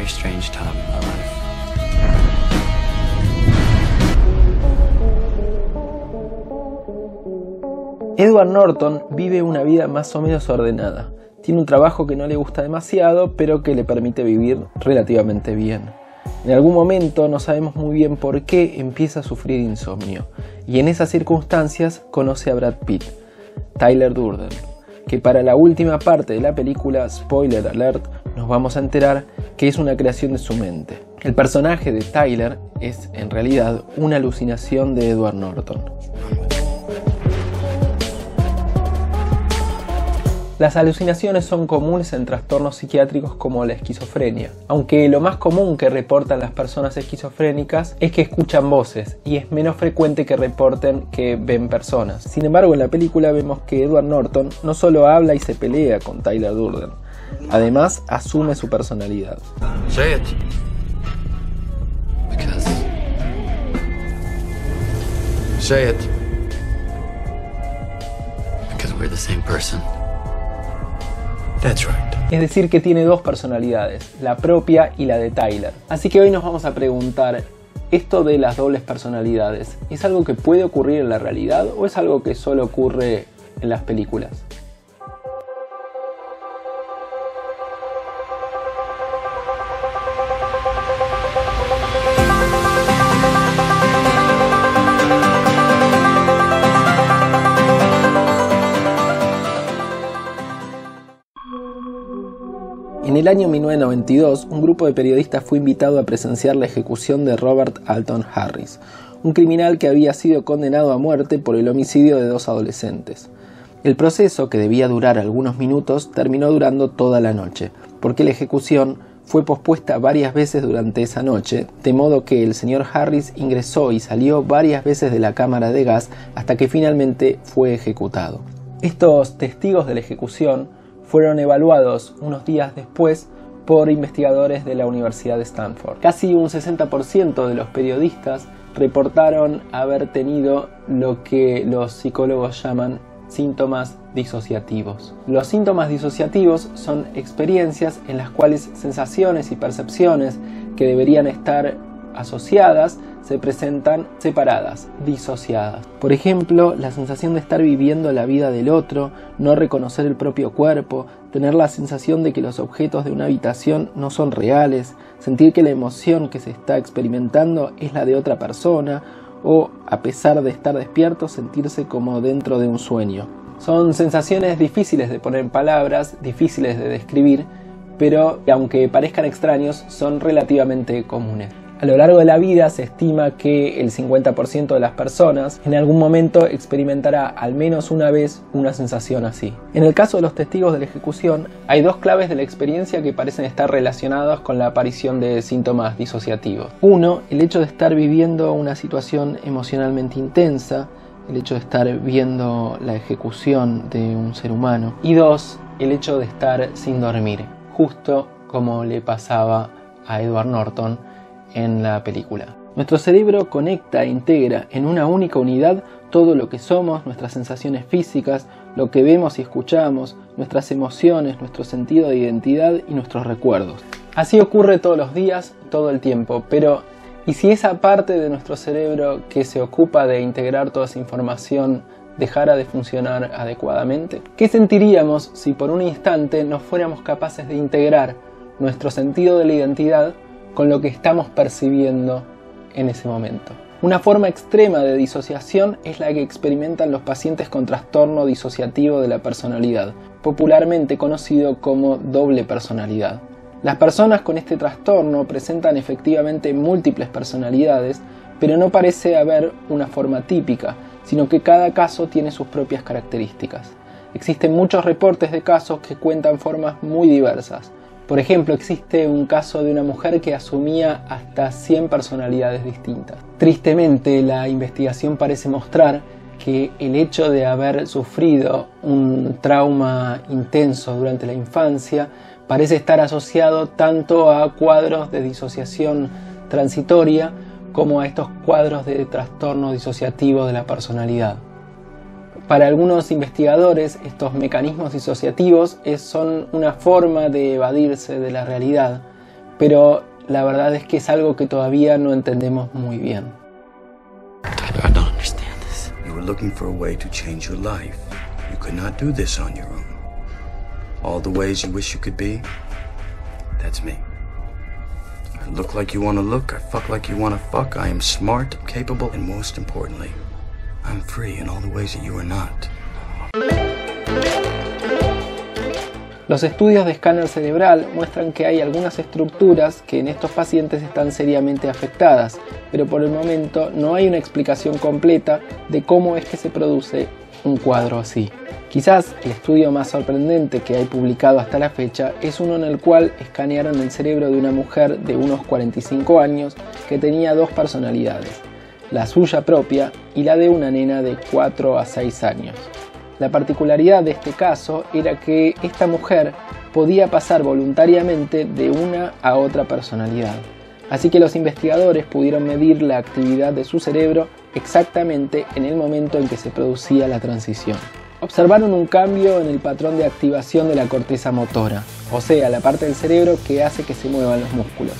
very strange time in my life. Edward Norton vive una vida más o menos ordenada. Tiene un trabajo que no le gusta demasiado, pero que le permite vivir relativamente bien. En algún momento, no sabemos muy bien por qué, empieza a sufrir insomnio. Y en esas circunstancias conoce a Brad Pitt, Tyler Durden, que para la última parte de la película, spoiler alert, nos vamos a enterar que es una creación de su mente. El personaje de Tyler es en realidad una alucinación de Edward Norton. Las alucinaciones son comunes en trastornos psiquiátricos como la esquizofrenia, aunque lo más común que reportan las personas esquizofrénicas es que escuchan voces y es menos frecuente que reporten que ven personas. Sin embargo, en la película vemos que Edward Norton no solo habla y se pelea con Tyler Durden, además asume su personalidad. Say it. Because... Say it. Because we're the same person. That's right. Es decir, que tiene dos personalidades, la propia y la de Tyler. Así que hoy nos vamos a preguntar, ¿esto de las dobles personalidades es algo que puede ocurrir en la realidad o es algo que solo ocurre en las películas? En el año 1992, un grupo de periodistas fue invitado a presenciar la ejecución de Robert Alton Harris, un criminal que había sido condenado a muerte por el homicidio de dos adolescentes. El proceso, que debía durar algunos minutos, terminó durando toda la noche, porque la ejecución fue pospuesta varias veces durante esa noche, de modo que el señor Harris ingresó y salió varias veces de la cámara de gas hasta que finalmente fue ejecutado. Estos testigos de la ejecución fueron evaluados unos días después por investigadores de la Universidad de Stanford. Casi un 60% de los periodistas reportaron haber tenido lo que los psicólogos llaman síntomas disociativos. Los síntomas disociativos son experiencias en las cuales sensaciones y percepciones que deberían estar asociadas se presentan separadas, disociadas. Por ejemplo, la sensación de estar viviendo la vida del otro, no reconocer el propio cuerpo, tener la sensación de que los objetos de una habitación no son reales, sentir que la emoción que se está experimentando es la de otra persona, o, a pesar de estar despierto, sentirse como dentro de un sueño. Son sensaciones difíciles de poner en palabras, difíciles de describir, pero aunque parezcan extraños, son relativamente comunes. A lo largo de la vida se estima que el 50% de las personas en algún momento experimentará al menos una vez una sensación así. En el caso de los testigos de la ejecución, hay dos claves de la experiencia que parecen estar relacionadas con la aparición de síntomas disociativos. Uno, el hecho de estar viviendo una situación emocionalmente intensa, el hecho de estar viendo la ejecución de un ser humano. Y dos, el hecho de estar sin dormir, justo como le pasaba a Edward Norton en la película. Nuestro cerebro conecta e integra en una única unidad todo lo que somos, nuestras sensaciones físicas, lo que vemos y escuchamos, nuestras emociones, nuestro sentido de identidad y nuestros recuerdos. Así ocurre todos los días, todo el tiempo, pero ¿y si esa parte de nuestro cerebro que se ocupa de integrar toda esa información dejara de funcionar adecuadamente? ¿Qué sentiríamos si por un instante no fuéramos capaces de integrar nuestro sentido de la identidad con lo que estamos percibiendo en ese momento? Una forma extrema de disociación es la que experimentan los pacientes con trastorno disociativo de la personalidad, popularmente conocido como doble personalidad. Las personas con este trastorno presentan efectivamente múltiples personalidades, pero no parece haber una forma típica, sino que cada caso tiene sus propias características. Existen muchos reportes de casos que cuentan formas muy diversas. Por ejemplo, existe un caso de una mujer que asumía hasta 100 personalidades distintas. Tristemente, la investigación parece mostrar que el hecho de haber sufrido un trauma intenso durante la infancia parece estar asociado tanto a cuadros de disociación transitoria como a estos cuadros de trastorno disociativo de la personalidad. Para algunos investigadores, estos mecanismos disociativos son una forma de evadirse de la realidad, pero la verdad es que es algo que todavía no entendemos muy bien. Tyler, I don't understand this. You were looking for a way to change your life. You could not do this on your own. All the ways you wish you could be, that's me. I look like you want to look, I fuck like you want to fuck, I am smart, capable, and most importantly, I'm free in all the ways that you are not. Los estudios de escáner cerebral muestran que hay algunas estructuras que en estos pacientes están seriamente afectadas, pero por el momento no hay una explicación completa de cómo es que se produce un cuadro así. Quizás el estudio más sorprendente que hay publicado hasta la fecha es uno en el cual escanearon el cerebro de una mujer de unos 45 años que tenía dos personalidades, la suya propia y la de una nena de 4 a 6 años. La particularidad de este caso era que esta mujer podía pasar voluntariamente de una a otra personalidad. Así que los investigadores pudieron medir la actividad de su cerebro exactamente en el momento en que se producía la transición. Observaron un cambio en el patrón de activación de la corteza motora, o sea, la parte del cerebro que hace que se muevan los músculos,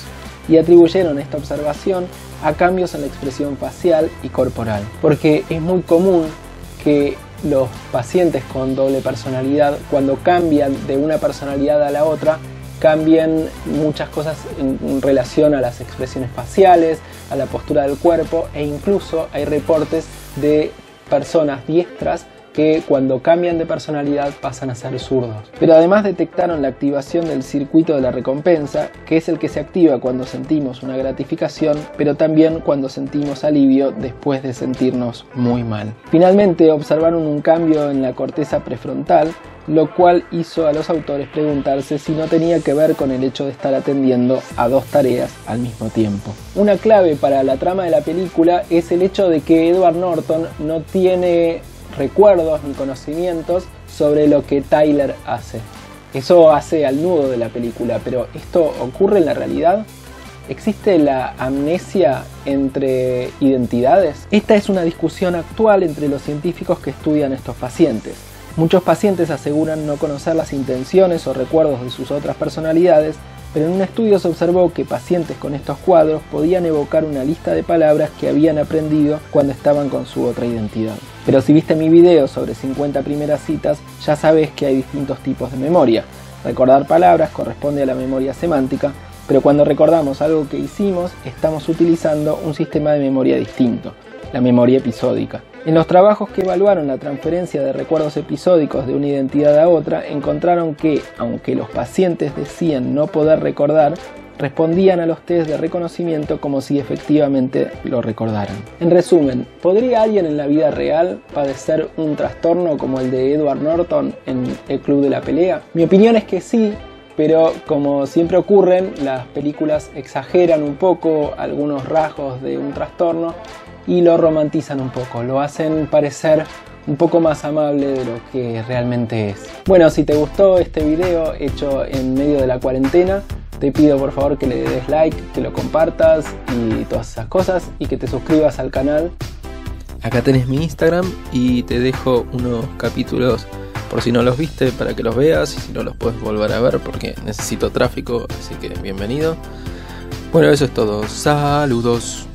y atribuyeron esta observación a cambios en la expresión facial y corporal, porque es muy común que los pacientes con doble personalidad, cuando cambian de una personalidad a la otra, cambian muchas cosas en relación a las expresiones faciales, a la postura del cuerpo, e incluso hay reportes de personas diestras que cuando cambian de personalidad pasan a ser zurdos. Pero además detectaron la activación del circuito de la recompensa, que es el que se activa cuando sentimos una gratificación, pero también cuando sentimos alivio después de sentirnos muy mal. Finalmente observaron un cambio en la corteza prefrontal, lo cual hizo a los autores preguntarse si no tenía que ver con el hecho de estar atendiendo a dos tareas al mismo tiempo. Una clave para la trama de la película es el hecho de que Edward Norton no tiene recuerdos ni conocimientos sobre lo que Tyler hace. Eso hace al nudo de la película, pero ¿esto ocurre en la realidad? ¿Existe la amnesia entre identidades? Esta es una discusión actual entre los científicos que estudian estos pacientes. Muchos pacientes aseguran no conocer las intenciones o recuerdos de sus otras personalidades, pero en un estudio se observó que pacientes con estos cuadros podían evocar una lista de palabras que habían aprendido cuando estaban con su otra identidad. Pero si viste mi video sobre 50 primeras citas, ya sabes que hay distintos tipos de memoria. Recordar palabras corresponde a la memoria semántica, pero cuando recordamos algo que hicimos, estamos utilizando un sistema de memoria distinto, la memoria episódica. En los trabajos que evaluaron la transferencia de recuerdos episódicos de una identidad a otra, encontraron que, aunque los pacientes decían no poder recordar, respondían a los test de reconocimiento como si efectivamente lo recordaran. En resumen, ¿podría alguien en la vida real padecer un trastorno como el de Edward Norton en El Club de la Pelea? Mi opinión es que sí, pero como siempre ocurren, las películas exageran un poco algunos rasgos de un trastorno y lo romantizan un poco, lo hacen parecer un poco más amable de lo que realmente es. Bueno, si te gustó este video hecho en medio de la cuarentena, te pido por favor que le des like, que lo compartas y todas esas cosas, y que te suscribas al canal. Acá tenés mi Instagram y te dejo unos capítulos por si no los viste para que los veas, y si no los puedes volver a ver porque necesito tráfico, así que bienvenido. Bueno, eso es todo. Saludos.